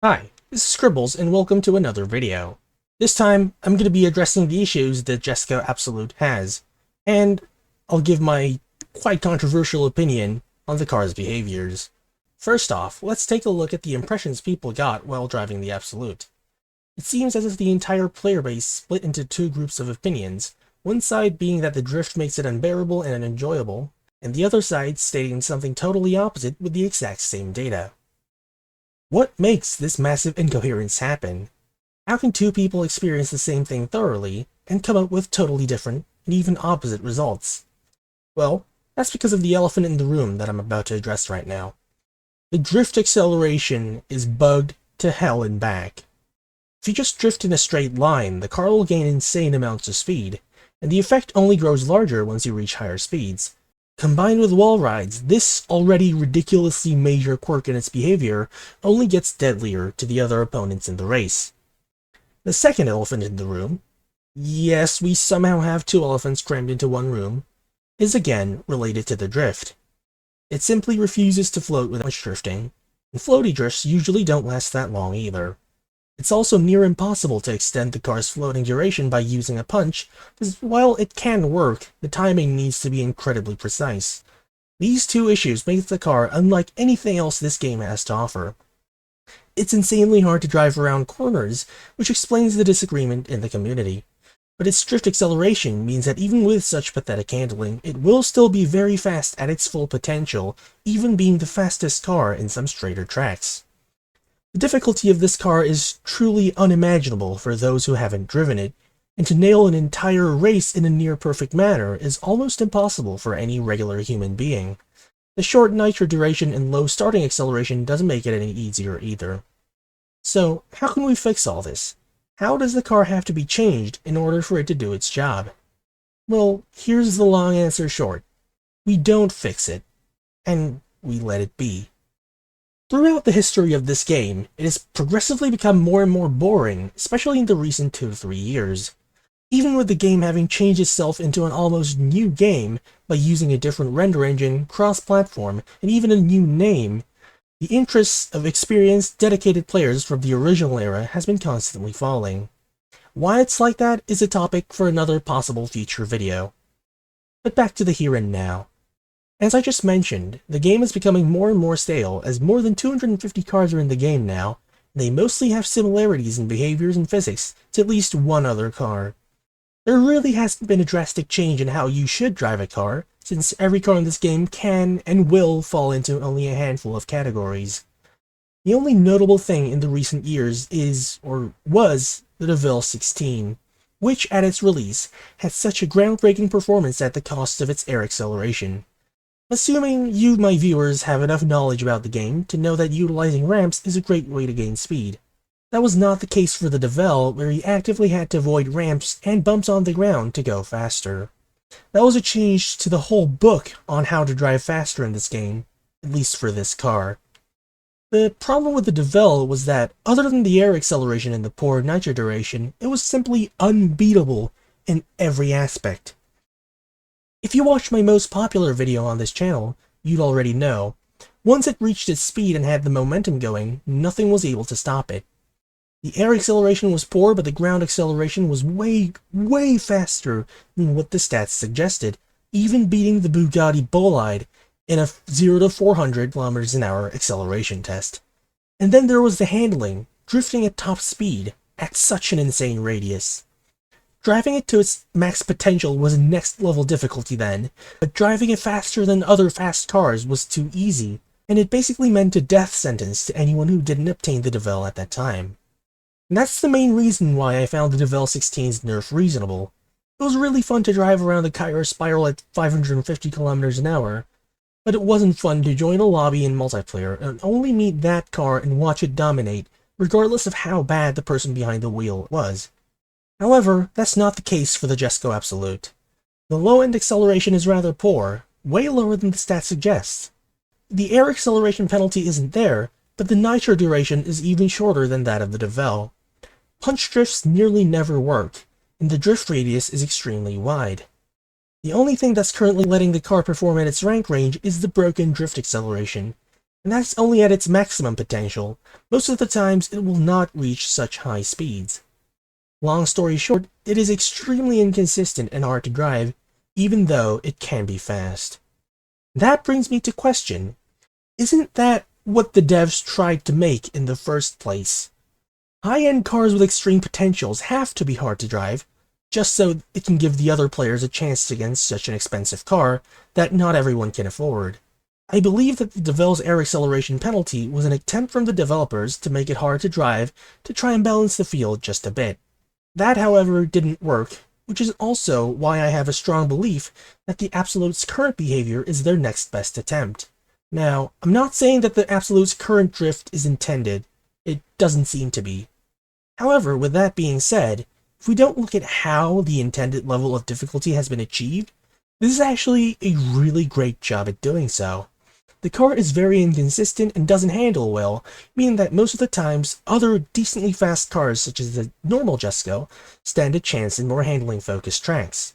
Hi, this is Scribbles and welcome to another video. This time, I'm going to be addressing the issues that Jesco Absolut has, and I'll give my quite controversial opinion on the car's behaviors. First off, let's take a look at the impressions people got while driving the Absolut. It seems as if the entire player base split into two groups of opinions, one side being that the drift makes it unbearable and unenjoyable, and the other side stating something totally opposite with the exact same data. What makes this massive incoherence happen? How can two people experience the same thing thoroughly and come up with totally different and even opposite results? Well, that's because of the elephant in the room that I'm about to address right now. The drift acceleration is bugged to hell and back. If you just drift in a straight line, the car will gain insane amounts of speed, and the effect only grows larger once you reach higher speeds. Combined with wall rides, this already ridiculously major quirk in its behavior only gets deadlier to the other opponents in the race. The second elephant in the room, yes, we somehow have two elephants crammed into one room, is again related to the drift. It simply refuses to float without drifting, and floaty drifts usually don't last that long either. It's also near impossible to extend the car's floating duration by using a punch, because while it can work, the timing needs to be incredibly precise. These two issues make the car unlike anything else this game has to offer. It's insanely hard to drive around corners, which explains the disagreement in the community. But its drift acceleration means that even with such pathetic handling, it will still be very fast at its full potential, even being the fastest car in some straighter tracks. The difficulty of this car is truly unimaginable for those who haven't driven it, and to nail an entire race in a near-perfect manner is almost impossible for any regular human being. The short nitro duration and low starting acceleration doesn't make it any easier either. So, how can we fix all this? How does the car have to be changed in order for it to do its job? Well, here's the long answer short. We don't fix it, and we let it be. Throughout the history of this game, it has progressively become more and more boring, especially in the recent 2 to 3 years. Even with the game having changed itself into an almost new game by using a different render engine, cross-platform, and even a new name, the interest of experienced, dedicated players from the original era has been constantly falling. Why it's like that is a topic for another possible future video. But back to the here and now. As I just mentioned, the game is becoming more and more stale as more than 250 cars are in the game now, and they mostly have similarities in behaviors and physics to at least one other car. There really hasn't been a drastic change in how you should drive a car, since every car in this game can and will fall into only a handful of categories. The only notable thing in the recent years is, or was, the Devel Sixteen, which at its release had such a groundbreaking performance at the cost of its air acceleration. Assuming you, my viewers, have enough knowledge about the game to know that utilizing ramps is a great way to gain speed. That was not the case for the Devel, where you actively had to avoid ramps and bumps on the ground to go faster. That was a change to the whole book on how to drive faster in this game, at least for this car. The problem with the Devel was that, other than the air acceleration and the poor nitro duration, it was simply unbeatable in every aspect. If you watched my most popular video on this channel, you'd already know. Once it reached its speed and had the momentum going, nothing was able to stop it. The air acceleration was poor, but the ground acceleration was way faster than what the stats suggested, even beating the Bugatti Bolide in a 0 to 400 km an hour acceleration test. And then there was the handling, drifting at top speed, at such an insane radius. Driving it to its max potential was next level difficulty then, but driving it faster than other fast cars was too easy, and it basically meant a death sentence to anyone who didn't obtain the Devel at that time. And that's the main reason why I found the Devel 16's nerf reasonable. It was really fun to drive around the Kyra spiral at 550 km an hour, but it wasn't fun to join a lobby in multiplayer and only meet that car and watch it dominate, regardless of how bad the person behind the wheel was. However, that's not the case for the Jesco Absolut. The low-end acceleration is rather poor, way lower than the stats suggest. The air acceleration penalty isn't there, but the nitro duration is even shorter than that of the Devel. Punch drifts nearly never work, and the drift radius is extremely wide. The only thing that's currently letting the car perform at its rank range is the broken drift acceleration, and that's only at its maximum potential. Most of the times it will not reach such high speeds. Long story short, it is extremely inconsistent and hard to drive, even though it can be fast. That brings me to question, isn't that what the devs tried to make in the first place? High-end cars with extreme potentials have to be hard to drive, just so it can give the other players a chance against such an expensive car that not everyone can afford. I believe that the Devel's air acceleration penalty was an attempt from the developers to make it hard to drive to try and balance the field just a bit. That, however, didn't work, which is also why I have a strong belief that the Absolute's current behavior is their next best attempt. Now, I'm not saying that the Absolute's current drift is intended. It doesn't seem to be. However, with that being said, if we don't look at how the intended level of difficulty has been achieved, this is actually a really great job at doing so. The car is very inconsistent and doesn't handle well, meaning that most of the times, other decently fast cars such as the normal Jesco stand a chance in more handling-focused tracks.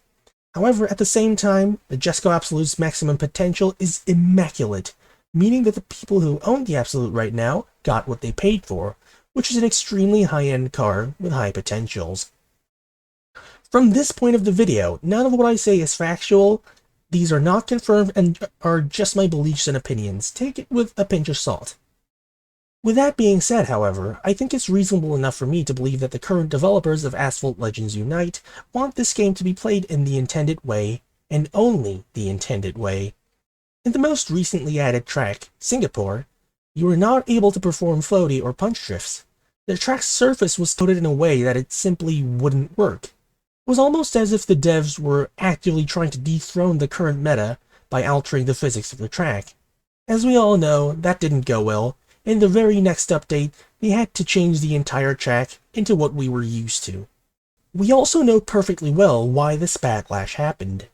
However, at the same time, the Jesco Absolute's maximum potential is immaculate, meaning that the people who own the Absolute right now got what they paid for, which is an extremely high-end car with high potentials. From this point of the video, none of what I say is factual. These are not confirmed and are just my beliefs and opinions. Take it with a pinch of salt. With that being said, however, I think it's reasonable enough for me to believe that the current developers of Asphalt Legends Unite want this game to be played in the intended way, and only the intended way. In the most recently added track, Singapore, you were not able to perform floaty or punch drifts. The track's surface was coded in a way that it simply wouldn't work. It was almost as if the devs were actively trying to dethrone the current meta by altering the physics of the track. As we all know, that didn't go well. In the very next update, they had to change the entire track into what we were used to. We also know perfectly well why this backlash happened.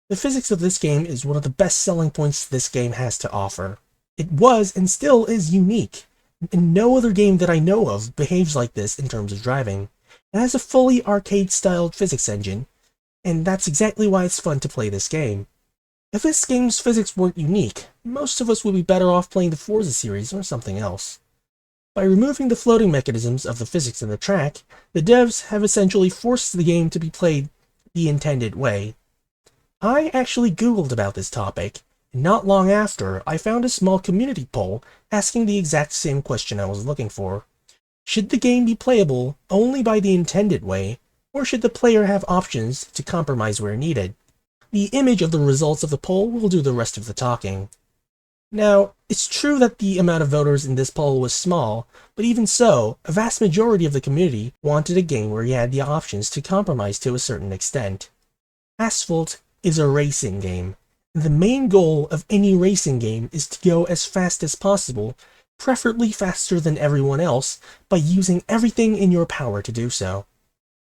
The physics of this game is one of the best selling points this game has to offer. It was and still is unique, and no other game that I know of behaves like this in terms of driving. It has a fully arcade-styled physics engine, and that's exactly why it's fun to play this game. If this game's physics weren't unique, most of us would be better off playing the Forza series or something else. By removing the floating mechanisms of the physics in the track, the devs have essentially forced the game to be played the intended way. I actually Googled about this topic, and not long after, I found a small community poll asking the exact same question I was looking for. Should the game be playable only by the intended way, or should the player have options to compromise where needed? The image of the results of the poll will do the rest of the talking. Now, it's true that the amount of voters in this poll was small, but even so, a vast majority of the community wanted a game where you had the options to compromise to a certain extent. Asphalt is a racing game, and the main goal of any racing game is to go as fast as possible, preferably faster than everyone else, by using everything in your power to do so.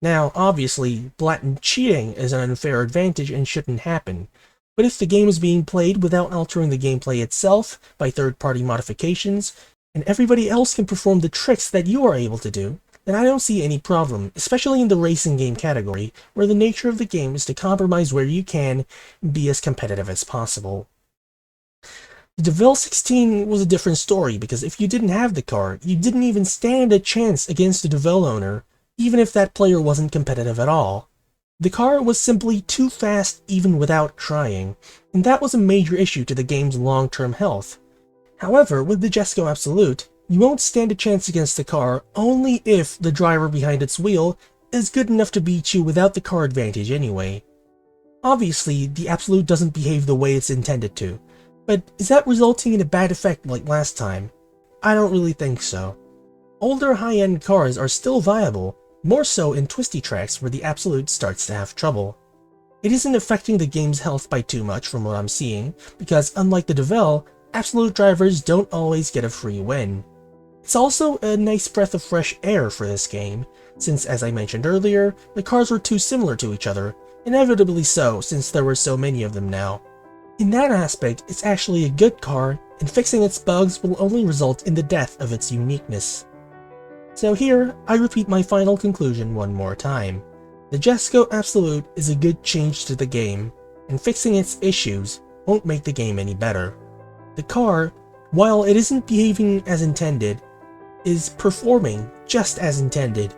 Now, obviously, blatant cheating is an unfair advantage and shouldn't happen, but if the game is being played without altering the gameplay itself by third-party modifications, and everybody else can perform the tricks that you are able to do, then I don't see any problem, especially in the racing game category, where the nature of the game is to compromise where you can and be as competitive as possible. The Devel 16 was a different story, because if you didn't have the car, you didn't even stand a chance against the Devel owner, even if that player wasn't competitive at all. The car was simply too fast even without trying, and that was a major issue to the game's long-term health. However, with the Jesco Absolut, you won't stand a chance against the car only if the driver behind its wheel is good enough to beat you without the car advantage anyway. Obviously, the Absolut doesn't behave the way it's intended to, but is that resulting in a bad effect like last time? I don't really think so. Older high-end cars are still viable, more so in twisty tracks where the Absolut starts to have trouble. It isn't affecting the game's health by too much from what I'm seeing, because unlike the Devel, Absolut drivers don't always get a free win. It's also a nice breath of fresh air for this game, since as I mentioned earlier, the cars were too similar to each other, inevitably so since there were so many of them now. In that aspect, it's actually a good car, and fixing its bugs will only result in the death of its uniqueness. So here, I repeat my final conclusion one more time. The Jesco Absolut is a good change to the game, and fixing its issues won't make the game any better. The car while it isn't behaving as intended, is performing just as intended,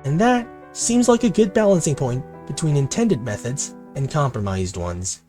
and that seems like a good balancing point between intended methods and compromised ones.